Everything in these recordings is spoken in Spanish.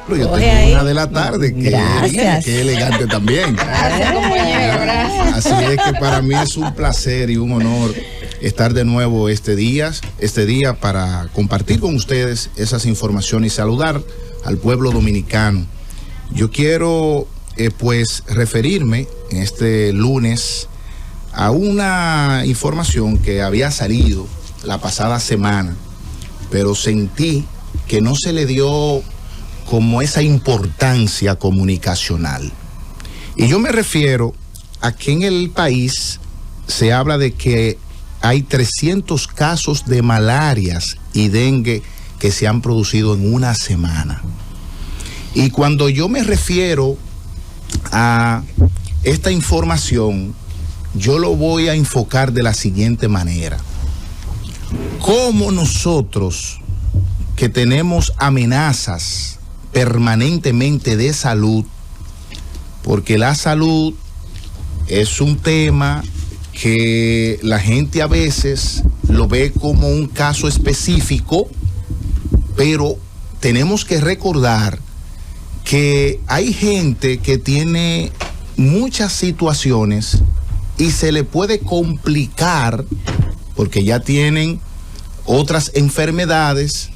Pero yo tengo 1 de la tarde, que elegante también. Gracias, compañero, gracias. Así es que para mí es un placer y un honor estar de nuevo este día para compartir con ustedes esas informaciones y saludar al pueblo dominicano. Yo quiero pues referirme en este lunes a una información que había salido la pasada semana, pero sentí que no se le dio como esa importancia comunicacional. Y yo me refiero a que en el país se habla de que hay 300 casos de malarias y dengue que se han producido en una semana. Y cuando yo me refiero a esta información, yo lo voy a enfocar de la siguiente manera. ¿Cómo nosotros, que tenemos amenazas permanentemente de salud, porque la salud es un tema que la gente a veces lo ve como un caso específico, pero tenemos que recordar que hay gente que tiene muchas situaciones y se le puede complicar porque ya tienen otras enfermedades,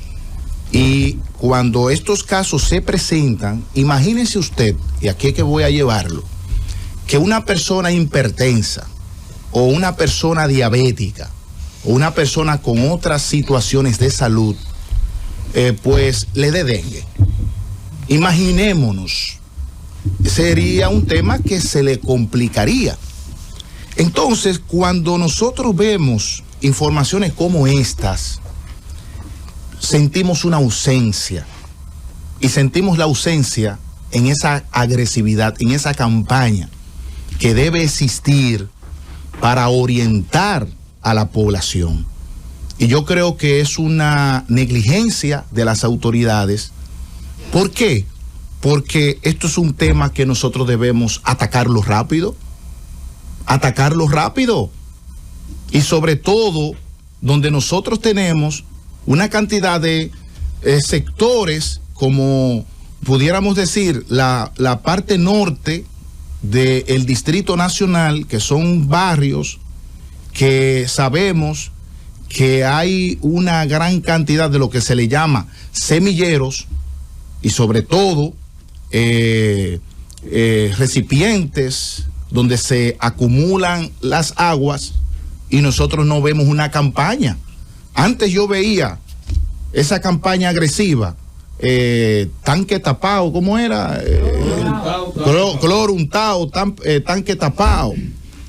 y cuando estos casos se presentan, imagínense usted, y aquí es que voy a llevarlo, que una persona hipertensa o una persona diabética o una persona con otras situaciones de salud pues le dé dengue. Imaginémonos, sería un tema que se le complicaría. Entonces, cuando nosotros vemos informaciones como estas, sentimos una ausencia, y sentimos la ausencia en esa agresividad, en esa campaña que debe existir para orientar a la población. Y yo creo que es una negligencia de las autoridades. ¿Por qué? Porque esto es un tema que nosotros debemos atacarlo rápido, y sobre todo donde nosotros tenemos una cantidad de sectores, como pudiéramos decir la parte norte del Distrito Nacional, que son barrios que sabemos que hay una gran cantidad de lo que se le llama semilleros, y sobre todo recipientes donde se acumulan las aguas, y nosotros no vemos una campaña. Antes yo veía esa campaña agresiva, tanque tapado, ¿cómo era? Cloro untado, tanque tapado.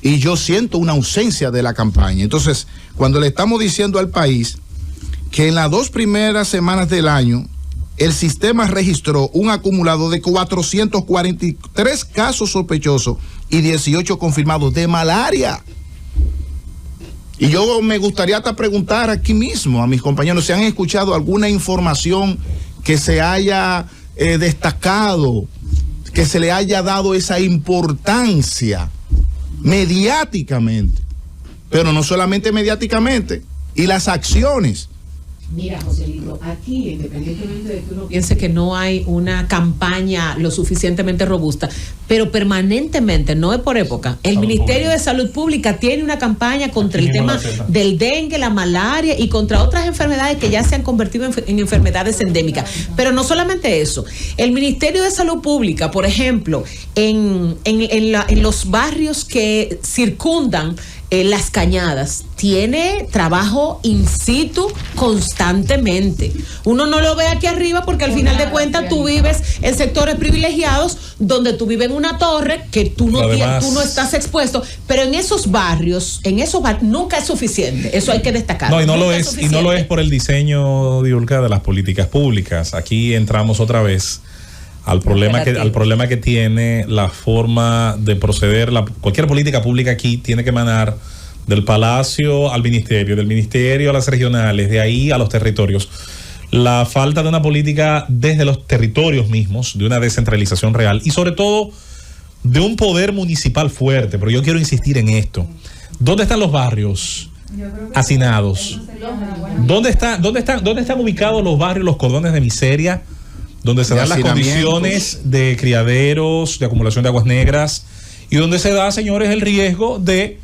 Y yo siento una ausencia de la campaña. Entonces, cuando le estamos diciendo al país que en las 2 primeras semanas del año el sistema registró un acumulado de 443 casos sospechosos y 18 confirmados de malaria. Y yo me gustaría hasta preguntar aquí mismo a mis compañeros si han escuchado alguna información que se haya destacado, que se le haya dado esa importancia mediáticamente, pero no solamente mediáticamente, y las acciones. Mira, Joselito, aquí, independientemente de que uno piense que no hay una campaña lo suficientemente robusta, pero permanentemente, no es por época, el Ministerio de Salud Pública tiene una campaña contra el tema del dengue, la malaria y contra otras enfermedades que ya se han convertido en enfermedades endémicas. Pero no solamente eso, el Ministerio de Salud Pública, por ejemplo, en los barrios que circundan Las Cañadas, tiene trabajo in situ constantemente. Uno no lo ve aquí arriba porque al final de cuentas tú vives en sectores privilegiados donde tú vives en una torre que tú no estás expuesto, pero en esos barrios nunca es suficiente. Eso hay que destacar. No, y no lo es por el diseño, Diulca, de las políticas públicas. Aquí entramos otra vez al problema que tiene la forma de proceder. Cualquier política pública aquí tiene que emanar del Palacio al Ministerio, del Ministerio a las regionales, de ahí a los territorios. La falta de una política desde los territorios mismos, de una descentralización real y sobre todo de un poder municipal fuerte. Pero yo quiero insistir en esto. ¿Dónde están los barrios hacinados? ¿Dónde están ubicados los barrios, los cordones de miseria donde se dan las condiciones de criaderos, de acumulación de aguas negras, y donde se da, señores, el riesgo de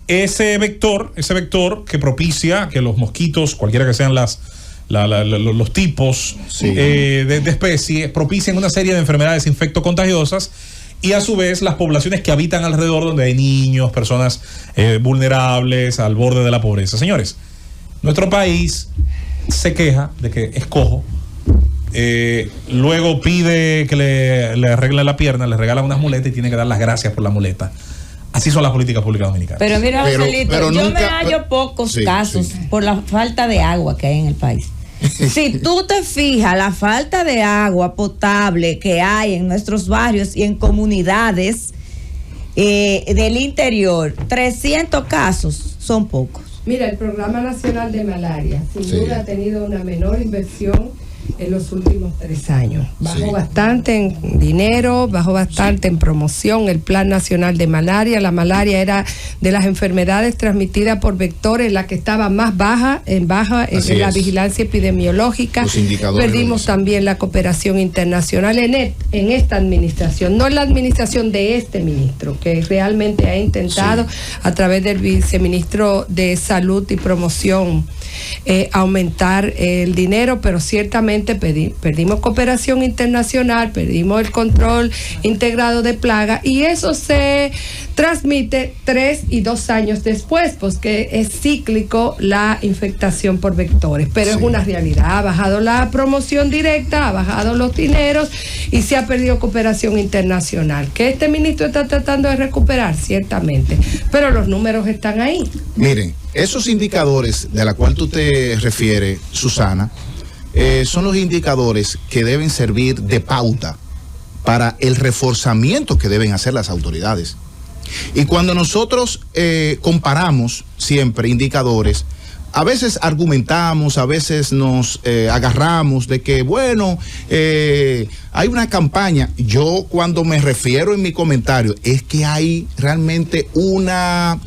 ese vector que propicia que los mosquitos, cualquiera que sean los tipos de especies, propicien una serie de enfermedades infectocontagiosas, y a su vez las poblaciones que habitan alrededor, donde hay niños, personas vulnerables, al borde de la pobreza. Señores, nuestro país se queja de que es cojo, luego pide que le arreglen la pierna, le regalan unas muletas y tiene que dar las gracias por la muleta. Así son las políticas públicas dominicanas. Pero mira, Joselito, yo me hallo pocos casos por la falta de agua que hay en el país. Si tú te fijas, la falta de agua potable que hay en nuestros barrios y en comunidades del interior, 300 casos son pocos. Mira, el Programa Nacional de Malaria, sin duda ha tenido una menor inversión en los últimos 3 años. Bajó bastante en dinero, bajó bastante en promoción. El Plan Nacional de Malaria, la malaria era de las enfermedades transmitidas por vectores la que estaba más baja en la vigilancia epidemiológica. Perdimos también la cooperación internacional en esta administración, no en la administración de este ministro, que realmente ha intentado a través del viceministro de Salud y Promoción aumentar el dinero, pero ciertamente perdimos cooperación internacional, perdimos el control integrado de plaga, y eso se transmite 3 y 2 años después, pues que es cíclico la infectación por vectores, pero es una realidad. Ha bajado la promoción directa, ha bajado los dineros y se ha perdido cooperación internacional, que este ministro está tratando de recuperar, ciertamente, pero los números están ahí. Miren, esos indicadores de la cual tú te refieres, Susana, son los indicadores que deben servir de pauta para el reforzamiento que deben hacer las autoridades. Y cuando nosotros comparamos siempre indicadores, a veces argumentamos, a veces nos agarramos de que, bueno, hay una campaña. Yo cuando me refiero en mi comentario es que hay realmente una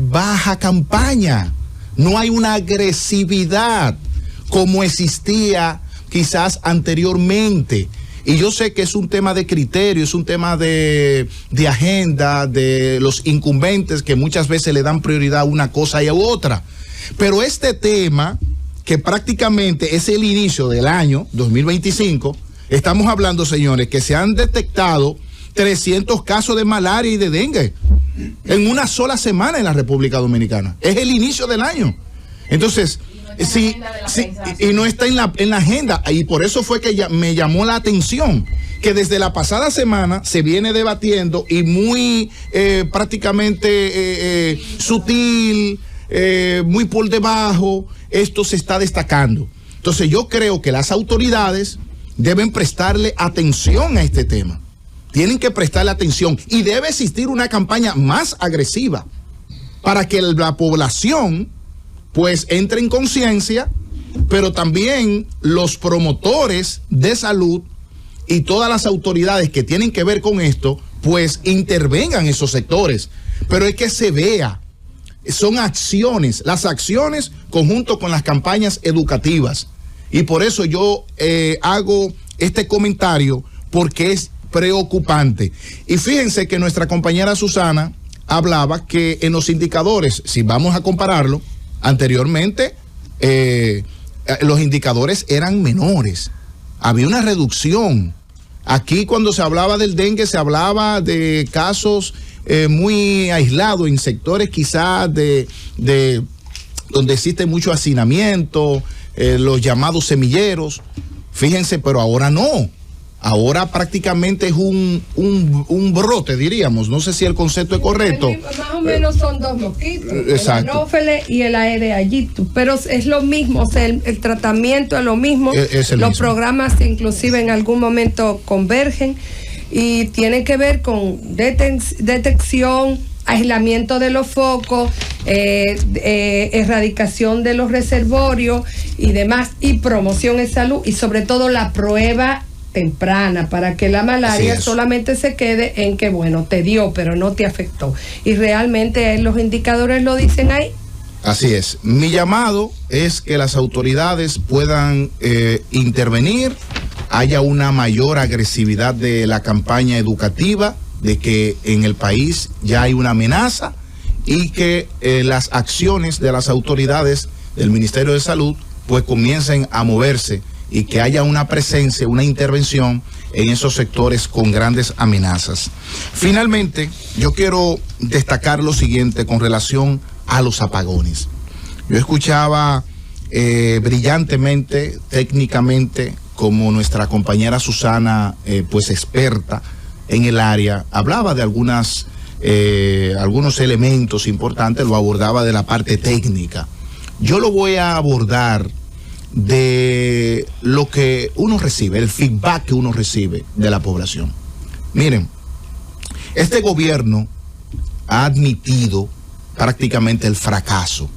baja campaña. No hay una agresividad como existía quizás anteriormente. Y yo sé que es un tema de criterio, es un tema de agenda, de los incumbentes que muchas veces le dan prioridad a una cosa y a otra. Pero este tema, que prácticamente es el inicio del año 2025, estamos hablando, señores, que se han detectado 300 casos de malaria y de dengue en una sola semana en la República Dominicana. Es el inicio del año. Entonces, y no está en la agenda, y por eso fue que me llamó la atención que desde la pasada semana se viene debatiendo y muy prácticamente sutil, muy por debajo, esto se está destacando. Entonces yo creo que las autoridades deben prestarle atención a este tema, tienen que prestarle atención, y debe existir una campaña más agresiva para que la población pues entre en conciencia, pero también los promotores de salud y todas las autoridades que tienen que ver con esto, pues intervengan en esos sectores. Pero es que se vea, son acciones, las acciones conjunto con las campañas educativas. Y por eso yo hago este comentario, porque es preocupante. Y fíjense que nuestra compañera Susana hablaba que en los indicadores, si vamos a compararlo, anteriormente los indicadores eran menores, había una reducción. Aquí cuando se hablaba del dengue se hablaba de casos muy aislados en sectores quizás de donde existe mucho hacinamiento, los llamados semilleros. Fíjense, pero ahora no. Ahora prácticamente es un brote, diríamos. No sé si el concepto es correcto. Más o menos son 2 mosquitos, exacto, el Anófeles y el Aedes aegypti, pero es lo mismo, o sea, el tratamiento es lo mismo. Los programas inclusive en algún momento convergen y tienen que ver con detección, aislamiento de los focos, erradicación de los reservorios y demás, y promoción en salud, y sobre todo la prueba temprana, para que la malaria solamente se quede en que, bueno, te dio, pero no te afectó. Y realmente los indicadores lo dicen ahí. Así es. Mi llamado es que las autoridades puedan intervenir, haya una mayor agresividad de la campaña educativa, de que en el país ya hay una amenaza y que las acciones de las autoridades del Ministerio de Salud pues comiencen a moverse y que haya una presencia, una intervención en esos sectores con grandes amenazas. Finalmente, yo quiero destacar lo siguiente con relación a los apagones. Yo escuchaba brillantemente, técnicamente, como nuestra compañera Susana, pues experta en el área, hablaba de algunos elementos importantes, lo abordaba de la parte técnica. Yo lo voy a abordar de lo que uno recibe, el feedback que uno recibe de la población. Miren, este gobierno ha admitido prácticamente el fracaso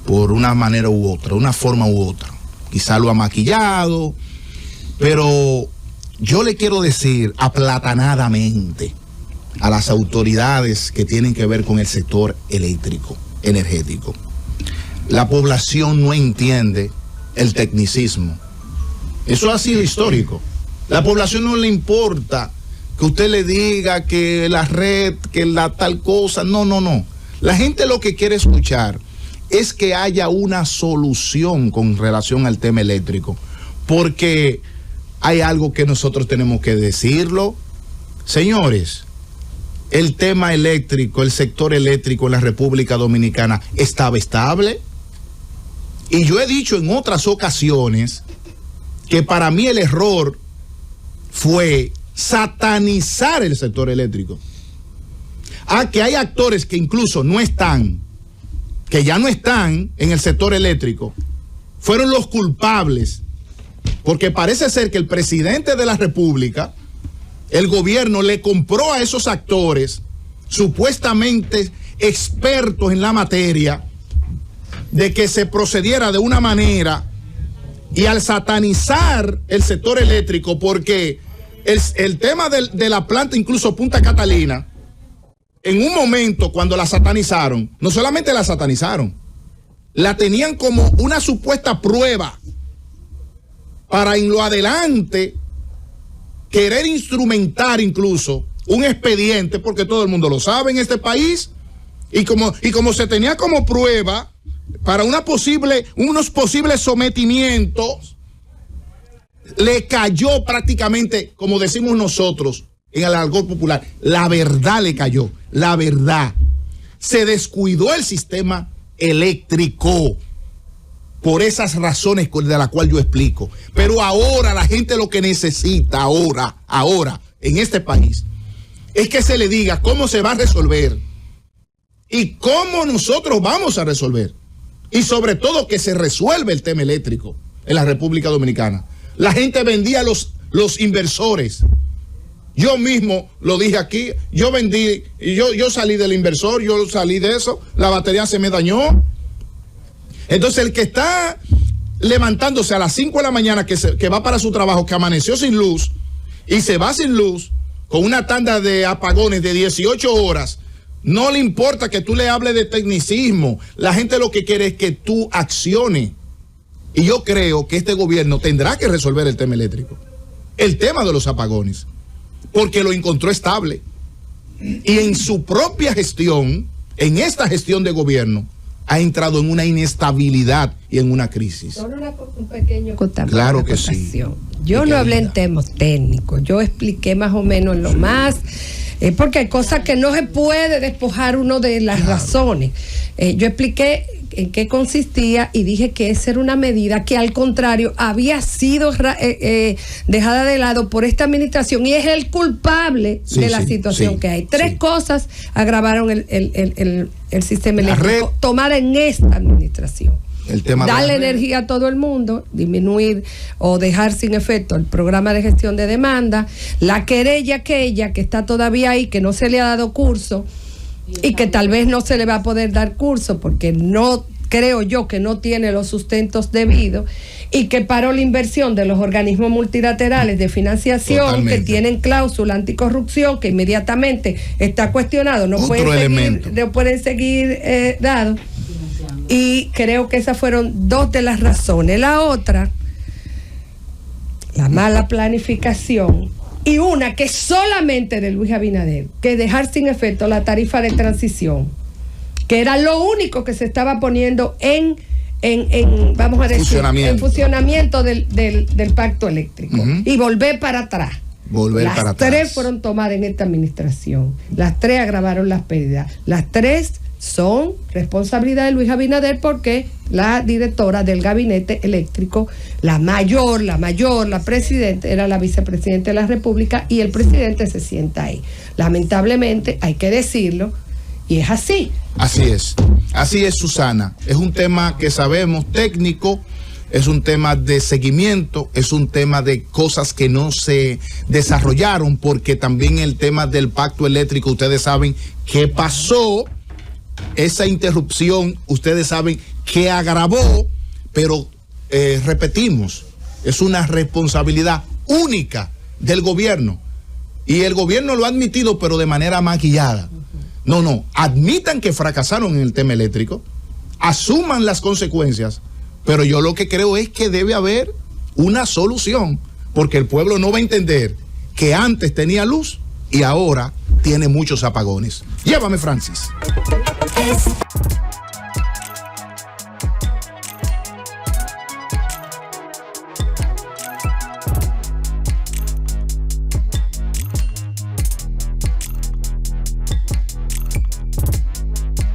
por una manera u otra, una forma u otra. Quizá lo ha maquillado, pero yo le quiero decir aplatanadamente a las autoridades que tienen que ver con el sector eléctrico, energético. La población no entiende el tecnicismo. Eso ha sido histórico. La población no le importa que usted le diga que la red, que la tal cosa. No. La gente lo que quiere escuchar es que haya una solución con relación al tema eléctrico. Porque hay algo que nosotros tenemos que decirlo. Señores, el tema eléctrico, el sector eléctrico en la República Dominicana estaba estable. Y yo he dicho en otras ocasiones que para mí el error fue satanizar el sector eléctrico. Que hay actores que incluso no están, que ya no están en el sector eléctrico, fueron los culpables, porque parece ser que el presidente de la República, el gobierno le compró a esos actores, supuestamente expertos en la materia, de que se procediera de una manera, y al satanizar el sector eléctrico, porque el tema de la planta, incluso Punta Catalina, en un momento cuando la satanizaron, no solamente la satanizaron, la tenían como una supuesta prueba para en lo adelante querer instrumentar incluso un expediente, porque todo el mundo lo sabe en este país, y como se tenía como prueba para unos posibles sometimientos, le cayó prácticamente, como decimos nosotros en el argot popular, la verdad le cayó, la verdad. Se descuidó el sistema eléctrico por esas razones de las cuales yo explico. Pero ahora la gente lo que necesita, ahora, en este país, es que se le diga cómo se va a resolver y cómo nosotros vamos a resolver. Y sobre todo que se resuelve el tema eléctrico en la República Dominicana. La gente vendía los inversores. Yo mismo lo dije aquí, yo vendí, yo salí del inversor, yo salí de eso, la batería se me dañó. Entonces el que está levantándose a las 5 de la mañana, que va para su trabajo, que amaneció sin luz y se va sin luz, con una tanda de apagones de 18 horas, no le importa que tú le hables de tecnicismo. La gente lo que quiere es que tú acciones. Y yo creo que este gobierno tendrá que resolver el tema eléctrico, el tema de los apagones, porque lo encontró estable. Y en su propia gestión, en esta gestión de gobierno, ha entrado en una inestabilidad y en una crisis. Solo un pequeño claro que sí. Yo no hablé en temas técnicos, yo expliqué más o menos lo más, porque hay cosas que no se puede despojar uno de las razones. Yo expliqué en qué consistía y dije que esa era una medida que al contrario había sido dejada de lado por esta administración y es el culpable de la situación que hay. Tres cosas agravaron el sistema eléctrico tomar en esta administración. El tema darle energía a todo el mundo, disminuir o dejar sin efecto el programa de gestión de demanda, la querella aquella que está todavía ahí, que no se le ha dado curso y que tal vez no se le va a poder dar curso porque no creo yo que no tiene los sustentos debidos y que paró la inversión de los organismos multilaterales de financiación que tienen cláusula anticorrupción que inmediatamente está cuestionado, no pueden seguir dados. Y creo que esas fueron dos de las razones. La otra, la mala planificación, y una que solamente de Luis Abinader, que dejar sin efecto la tarifa de transición, que era lo único que se estaba poniendo en vamos a decir, en funcionamiento del pacto eléctrico, y volver para atrás. Las tres fueron tomadas en esta administración. Las tres agravaron las pérdidas. Las tres son responsabilidad de Luis Abinader, porque la directora del gabinete eléctrico, la presidenta, era la vicepresidenta de la República, y el presidente se sienta ahí. Lamentablemente, hay que decirlo, y es así. Así es, Susana. Es un tema que sabemos técnico, es un tema de seguimiento, es un tema de cosas que no se desarrollaron, porque también el tema del pacto eléctrico, ustedes saben qué pasó, esa interrupción, ustedes saben que agravó, pero repetimos, es una responsabilidad única del gobierno, y el gobierno lo ha admitido, pero de manera maquillada. No, admitan que fracasaron en el tema eléctrico, asuman las consecuencias, pero yo lo que creo es que debe haber una solución, porque el pueblo no va a entender que antes tenía luz y ahora tiene muchos apagones. Llévame, Francis.